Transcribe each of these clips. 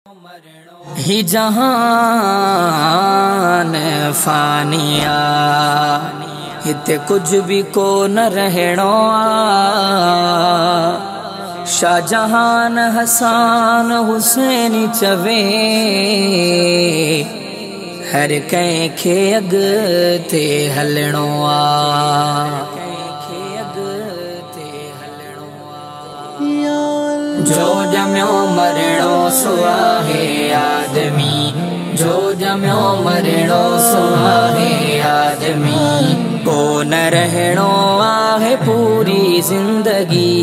ही जहान फानिया हिते कुछ भी को न रहणो आ। शाहजहान हसन हुसैन चवे हर कंहिंखे अॻिते हलणो आ। जो जमियो मरणो सो आहे आदमी, जो जमियो मरणो सो आहे आदमी। को न रहणो आहे पूरी जिंदगी,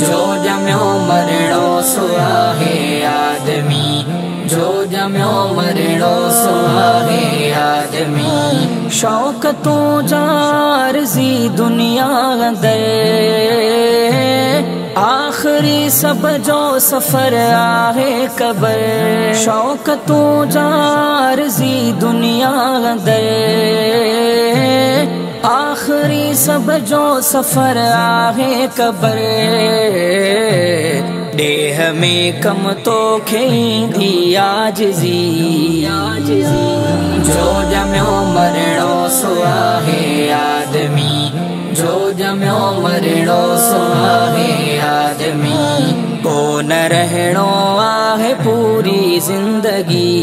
जो जमियो मरणो सो आहे आदमी, जो जमियो मरणो सो आहे आदमी। शौक़ तो जारज़ी दुनिया अंदर आखिरी सब जो सफर आहे कबर। शौक़ तो जारज़ी दुनिया अंदर आखिरी सब जो सफर आहे कबर। देह में कम तो खेंदी आजिज़ी, जो जमियो मरणो सो आहे आदमी, जो जमियो मरणो सो आहे आदमी। को न रहणो आहे पूरी जिंदगी,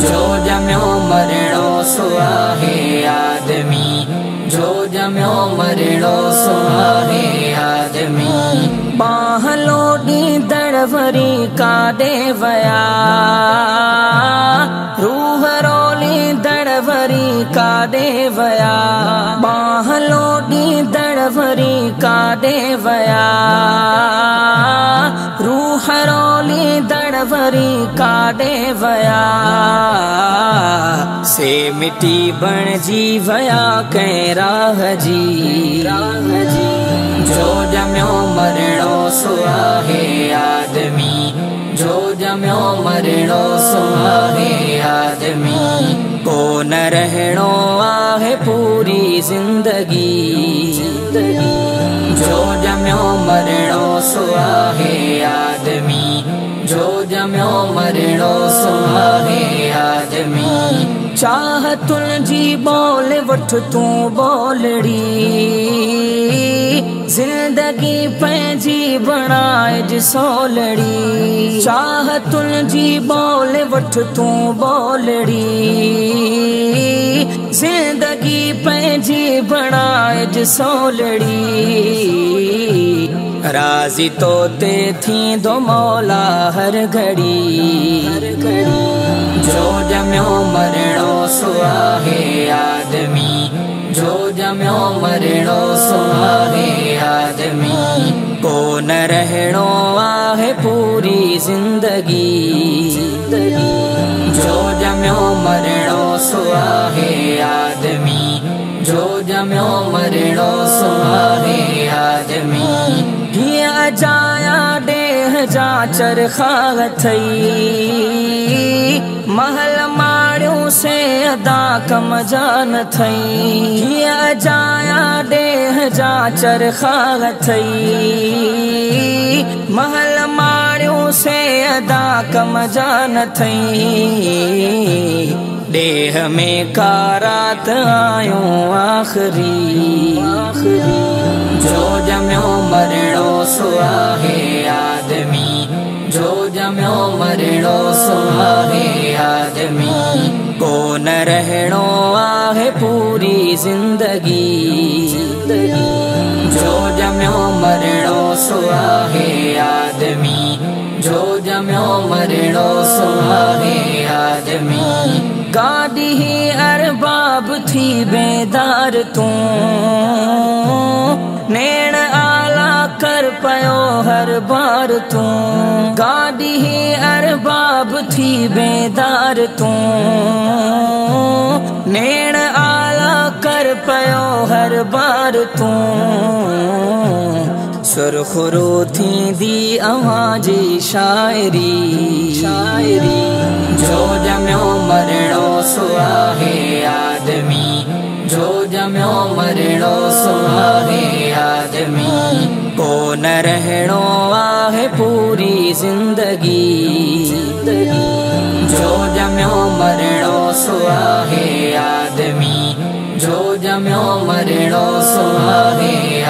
जो जमियो मरणो सो आहे आदमी, जो जमियो मरणो सो आहे आदमी। बाह लोॾींदड़ वरी काॾे वया, रूह रोलींदड़ वरी काॾे वया। बाह लोॾींदड़ वरी काॾे वया, रूह रोलींदड़ वरी काॾे वया। से मिटी बणजी वया कंहिं राह जी, जो जमियो मरणो सो आहे आदमी, जो जमियो मरणो सो आहे आदमी। को न रहणो आहे पूरी जिंदगी, जो जमियो मरणो सो आहे आदमी, जो जमियो मरणो सो आहे आदमी। चाह तुंहिंजी बोल वठ तूं बोलड़ी, जिंदगी पंहिंजी बणाए सोलड़ी। चाह तुंहिंजी बोल वठ तूं बोलड़ी, जिंदगी पंहिंजी बणाए सोलड़ी। राज़ी तो ते थींदो मौला हर घड़ी, जो जमियो मरणो सो आहे आदमी, जो जमियो मरणो सो आहे आदमी। को न रहणो आहे पूरी जिंदगी, जो जमियो मरणो सो आहे आदमी, जो जमियो मरणो सो आहे आदमी। हीअं अजाया ॾेह जा चरखा थई, महल माड़ियूं से अदा कम जा न थई। हीअं अजाया ॾेह जा चरखा थई, महल माड़ियूं से अदा कम जा न थई। देह में कारात आयूं आखिरी, जो जमियो मरणो सो आहे आदमी, जो जमियो मरणो सो आहे आदमी। को न रहणो आहे पूरी जिंदगी, जो जमियो मरणो सो आहे आदमी, जो जमियो मरणो सो आहे आदमी। गाॾी ही अरबाब थी बेदार तूं, नेण आला कर पयो हर बार तूं। गाॾी ही अरबाब थी बेदार तूं, नेण आला कर पयो हर बार तूं। सुरखुरो थींदी अवां जी शाइरी, जो जमियो मरणो सो आहे आदमी, जो जमियो मरणो सो आहे आदमी। को न रहणो आहे पूरी जिंदगी। जो जम्यो मरणो सो आहे आदमी, जो जम्यो मरणो सो आहे